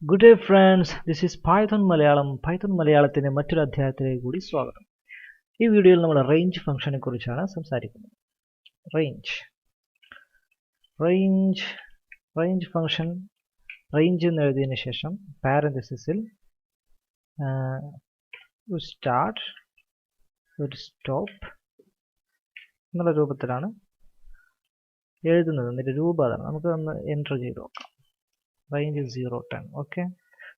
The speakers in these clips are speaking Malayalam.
Good day friends, this is Python Malayalam. Python മലയാളത്തിന്റെ മറ്റൊരു അധ്യായത്തിലേക്ക് കൂടി സ്വാഗതം. ഈ വീഡിയോയിൽ നമ്മൾ റേഞ്ച് ഫംഗ്ഷനെ കുറിച്ചാണ് സംസാരിക്കുന്നത്. റേഞ്ച് ഫംഗ്ഷൻ റേഞ്ച് എന്ന് എഴുതിയതിനു ശേഷം പാരന്തസിസിൽ ഒരു സ്റ്റാർട്ട് ഒരു സ്റ്റോപ്പ് എന്നുള്ള രൂപത്തിലാണ് എഴുതുന്നത്. അതിന്റെ രൂപം അതാണ്. നമുക്ക് ഒന്ന് എൻ്റർ ചെയ്ത് നോക്കാം. റേഞ്ച് 0, 10. ഓക്കെ,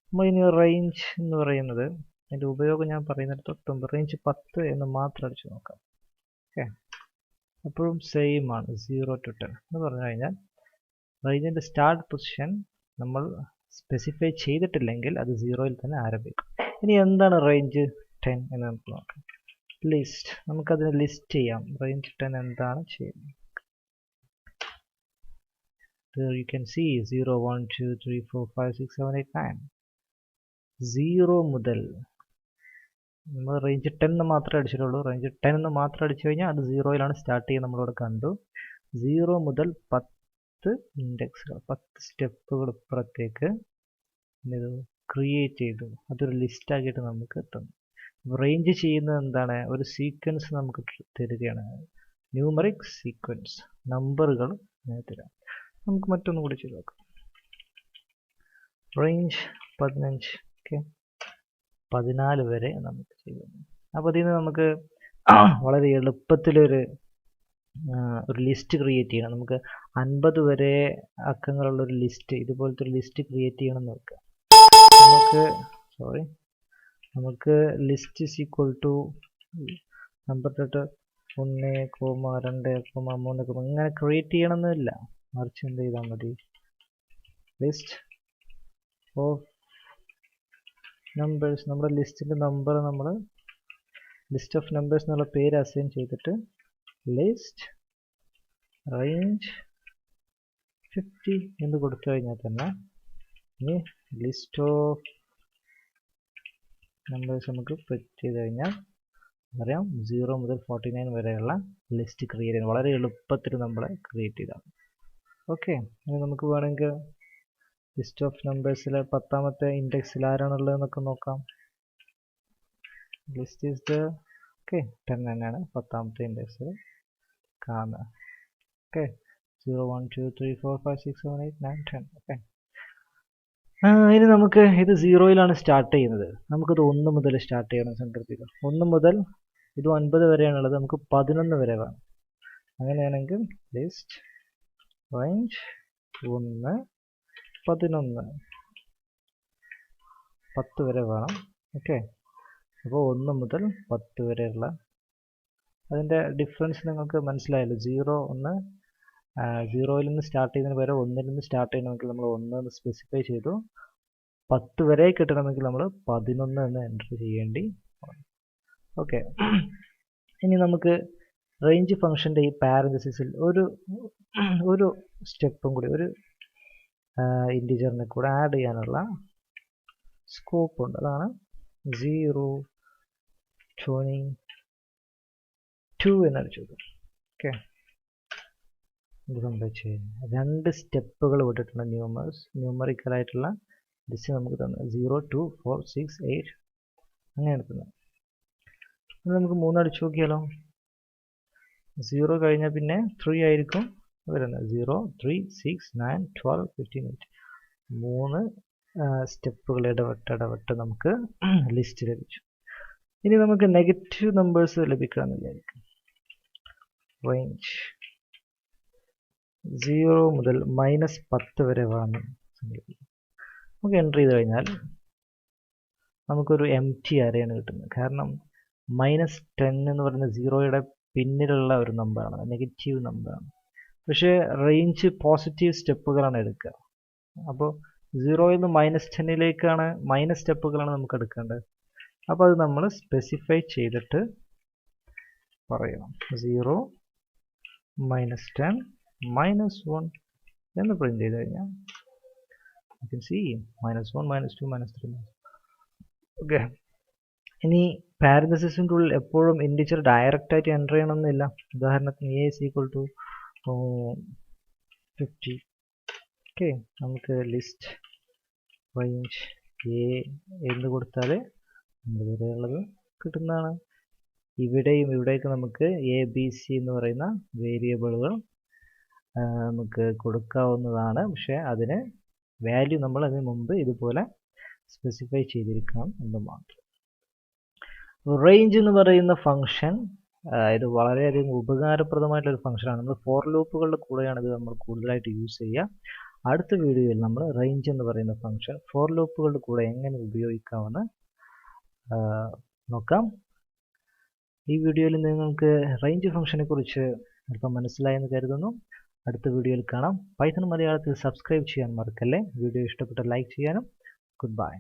നമ്മൾ ഇനി റേഞ്ച് എന്ന് പറയുന്നത് അതിൻ്റെ ഉപയോഗം ഞാൻ പറയുന്നത് തൊട്ടുമ്പ് റേഞ്ച് 10 എന്ന് മാത്രം അടിച്ചു നോക്കാം. ഓക്കെ, എപ്പോഴും സെയിം ആണ് 0 to 10 എന്ന് പറഞ്ഞു കഴിഞ്ഞാൽ റേഞ്ചിൻ്റെ സ്റ്റാർട്ട് പൊസിഷൻ നമ്മൾ സ്പെസിഫൈ ചെയ്തിട്ടില്ലെങ്കിൽ അത് 0-ൽ തന്നെ ആരംഭിക്കും. ഇനി എന്താണ് റേഞ്ച് 10 എന്ന് നമുക്ക് നോക്കാം. ലിസ്റ്റ്, നമുക്കതിനെ ലിസ്റ്റ് ചെയ്യാം. റേഞ്ച് 10 എന്താണ് ചെയ്യുന്നത്? There you can see 0, 1, 2, 3, 4, 5, 6, 7, 8, 9. 0 മുതൽ നമ്മൾ റേഞ്ച് 10 മാത്രമേ അടിച്ചിട്ടുള്ളൂ. റേഞ്ച് 10 എന്ന് മാത്രം അടിച്ചു കഴിഞ്ഞാൽ അത് 0-ലാണ് സ്റ്റാർട്ട് ചെയ്യുന്നത്. നമ്മളിവിടെ കണ്ടു. 0 മുതൽ 10 ഇൻഡെക്സുകൾ 10 സ്റ്റെപ്പുകൾ ഇപ്പുറത്തേക്ക് ഇത് ക്രിയേറ്റ് ചെയ്തു. അതൊരു ലിസ്റ്റ് ആക്കിയിട്ട് നമുക്ക് എത്തുന്നു. റേഞ്ച് ചെയ്യുന്നത് എന്താണ്? ഒരു സീക്വൻസ് നമുക്ക് തരികയാണ്. ന്യൂമറിക് സീക്വൻസ്, നമ്പറുകൾ തരാം. നമുക്ക് മറ്റൊന്ന് കൂടി ചെയ്ത് നോക്കാം. റേഞ്ച് 15. ഓക്കെ, 14 വരെ നമുക്ക് ചെയ്തു. അപ്പോൾ ഇതിൽ നിന്ന് നമുക്ക് വളരെ എളുപ്പത്തിലൊരു ലിസ്റ്റ് ക്രിയേറ്റ് ചെയ്യണം. നമുക്ക് 50 വരെ അക്കങ്ങളുള്ള ഒരു ലിസ്റ്റ്, ഇതുപോലത്തെ ഒരു ലിസ്റ്റ് ക്രിയേറ്റ് ചെയ്യണം എന്ന് വെക്കാം. നമുക്ക് list is equal to number തൊട്ട് 1, 2, 3 ഇങ്ങനെ ക്രിയേറ്റ് ചെയ്യണമെന്നില്ല. മറിച്ച് എന്ത് ചെയ്താൽ മതി, ലിസ്റ്റ് ഓഫ് നമ്പേഴ്സ്, നമ്മുടെ ലിസ്റ്റിൻ്റെ നമ്പർ നമ്മൾ ലിസ്റ്റ് ഓഫ് നമ്പേഴ്സ് എന്നുള്ള പേര് അസൈൻ ചെയ്തിട്ട് ലിസ്റ്റ് റേഞ്ച് 50 എന്ന് കൊടുത്തു കഴിഞ്ഞാൽ തന്നെ ഇനി ലിസ്റ്റ് ഓഫ് നമ്പേഴ്സ് നമുക്ക് സെറ്റ് ചെയ്ത് കഴിഞ്ഞാൽ അറിയാം 0 മുതൽ 49 വരെയുള്ള ലിസ്റ്റ് ക്രിയേറ്റ് ചെയ്യാൻ വളരെ എളുപ്പത്തിൽ നമ്മൾ ക്രിയേറ്റ് ചെയ്താണ്. ഓക്കെ, ഇനി നമുക്ക് വേണമെങ്കിൽ ലിസ്റ്റ് ഓഫ് നമ്പേഴ്സിലെ 10ാമത്തെ ഇൻഡെക്സിൽ ആരാണുള്ളതെന്നൊക്കെ നോക്കാം. ലിസ്റ്റ് ഈസ് ദ 10 തന്നെയാണ് 10ാമത്തെ ഇൻഡെക്സിൽ കാണുന്നത്. ഓക്കെ, 0, 1, 2, 3, 4, 5, 6, 7, 8, 9, 10. ഓക്കെ, ഇനി നമുക്ക് ഇത് 0-ലാണ് സ്റ്റാർട്ട് ചെയ്യുന്നത്. നമുക്കിത് 1 മുതൽ സ്റ്റാർട്ട് ചെയ്യണം. സങ്കല്പിക്കുക, 1 മുതൽ ഇത് 9 വരെയാണുള്ളത്. നമുക്ക് 11 വരെ വേണം. അങ്ങനെയാണെങ്കിൽ ലിസ്റ്റ് റേഞ്ച് 1, 11, 10 വരെ വേണം. ഓക്കെ, അപ്പോൾ 1 മുതൽ 10 വരെയുള്ള അതിൻ്റെ ഡിഫറൻസ് നിങ്ങൾക്ക് മനസ്സിലായല്ലോ. 0-ൽ നിന്ന് സ്റ്റാർട്ട് ചെയ്യുന്നതിന് പകരം 1-ൽ നിന്ന് സ്റ്റാർട്ട് ചെയ്യണമെങ്കിൽ നമ്മൾ 1 എന്ന് സ്പെസിഫൈ ചെയ്തു. 10 വരെ കിട്ടണമെങ്കിൽ നമ്മൾ 11 എന്ന് എൻ്റർ ചെയ്യേണ്ടി. ഓക്കെ, ഇനി നമുക്ക് റേഞ്ച് ഫംഗ്ഷൻ്റെ ഈ പാരന്തസിസിൽ ഒരു സ്റ്റെപ്പും കൂടി, ഒരു ഇൻറ്റിജറിനെ കൂടെ ആഡ് ചെയ്യാനുള്ള സ്കോപ്പ് ഉണ്ട്. അതാണ് 0, 22 എന്നടിച്ചു. ഓക്കെ, ഇത് സംഭവിച്ചു കഴിഞ്ഞാൽ 2 സ്റ്റെപ്പുകൾ വിട്ടിട്ടുണ്ട്. ന്യൂമറിക്കലായിട്ടുള്ള ലിസ്റ്റ് നമുക്ക് തന്നെ 0, 2, 4, 6, 8 അങ്ങനെ എടുക്കുന്നത്. നമുക്ക് 3 അടിച്ചു നോക്കിയാലോ. 0 കഴിഞ്ഞാൽ പിന്നെ 3 ആയിരിക്കും വരുന്നത്. 0, 3, 6, 9, 12, 15, 8 3 സ്റ്റെപ്പുകൾ ഇടവിട്ട് നമുക്ക് ലിസ്റ്റ് ലഭിച്ചു. ഇനി നമുക്ക് നെഗറ്റീവ് നമ്പേഴ്സ് ലഭിക്കാമെന്ന് വിചാരിക്കും. റേഞ്ച് 0 മുതൽ -10 വരെ വേണം. നമുക്ക് എൻ്റർ ചെയ്ത് കഴിഞ്ഞാൽ നമുക്കൊരു എംപ്റ്റി അറേയാണ് കിട്ടുന്നത്. കാരണം -10 എന്ന് പറയുന്നത് 0-യുടെ പിന്നിലുള്ള ഒരു നമ്പറാണ്, നെഗറ്റീവ് നമ്പറാണ്. പക്ഷേ റേഞ്ച് പോസിറ്റീവ് സ്റ്റെപ്പുകളാണ് എടുക്കുക. അപ്പോൾ 0-ൽ നിന്ന് -10-ലേക്കാണ് സ്റ്റെപ്പുകളാണ് നമുക്ക് എടുക്കേണ്ടത്. അപ്പോൾ അത് നമ്മൾ സ്പെസിഫൈ ചെയ്തിട്ട് പറയണം. 0, -10, -1 എന്ന് പ്രിന്റ് ചെയ്ത് കഴിഞ്ഞാൽ you can see -1, -2, -3. ഓക്കെ, ഇനി പാരന്തസിസിൻ്റെ ഉള്ളിൽ എപ്പോഴും ഇൻറ്റിജർ ഡയറക്റ്റ് ആയിട്ട് എൻ്റർ ചെയ്യണമെന്നില്ല. ഉദാഹരണത്തിന് a is equal to 50. Okay, നമുക്ക് ലിസ്റ്റ് റേഞ്ച് എ എന്ന് കൊടുത്താൽ 9 വരെയുള്ളത് കിട്ടുന്നതാണ്. ഇവിടെയും ഇവിടെയൊക്കെ നമുക്ക് എ ബി സി എന്ന് പറയുന്ന വേരിയബിളുകൾ നമുക്ക് കൊടുക്കാവുന്നതാണ്. പക്ഷേ അതിന് വാല്യൂ നമ്മൾ അതിന് മുമ്പ് ഇതുപോലെ സ്പെസിഫൈ ചെയ്തിരിക്കണം എന്ന് മാത്രം. റേഞ്ച് എന്ന് പറയുന്ന ഫംഗ്ഷൻ ഇത് വളരെയധികം ഉപകാരപ്രദമായിട്ടുള്ളൊരു ഫംഗ്ഷനാണ്. നമ്മൾ ഫോർ ലൂപ്പുകളുടെ കൂടെയാണ് ഇത് നമ്മൾ കൂടുതലായിട്ട് യൂസ് ചെയ്യുക. അടുത്ത വീഡിയോയിൽ നമ്മൾ റേഞ്ച് എന്ന് പറയുന്ന ഫംഗ്ഷൻ ഫോർ ലൂപ്പുകളുടെ കൂടെ എങ്ങനെ ഉപയോഗിക്കാമെന്ന് നോക്കാം. ഈ വീഡിയോയിൽ നിങ്ങൾക്ക് റേഞ്ച് ഫംഗ്ഷനെ കുറിച്ച് അല്പം മനസ്സിലായെന്ന് കരുതുന്നു. അടുത്ത വീഡിയോയിൽ കാണാം. പൈത്തൺ മലയാളത്തിൽ സബ്സ്ക്രൈബ് ചെയ്യാൻ മറക്കല്ലേ. വീഡിയോ ഇഷ്ടപ്പെട്ട ലൈക്ക് ചെയ്യാനും. Good bye.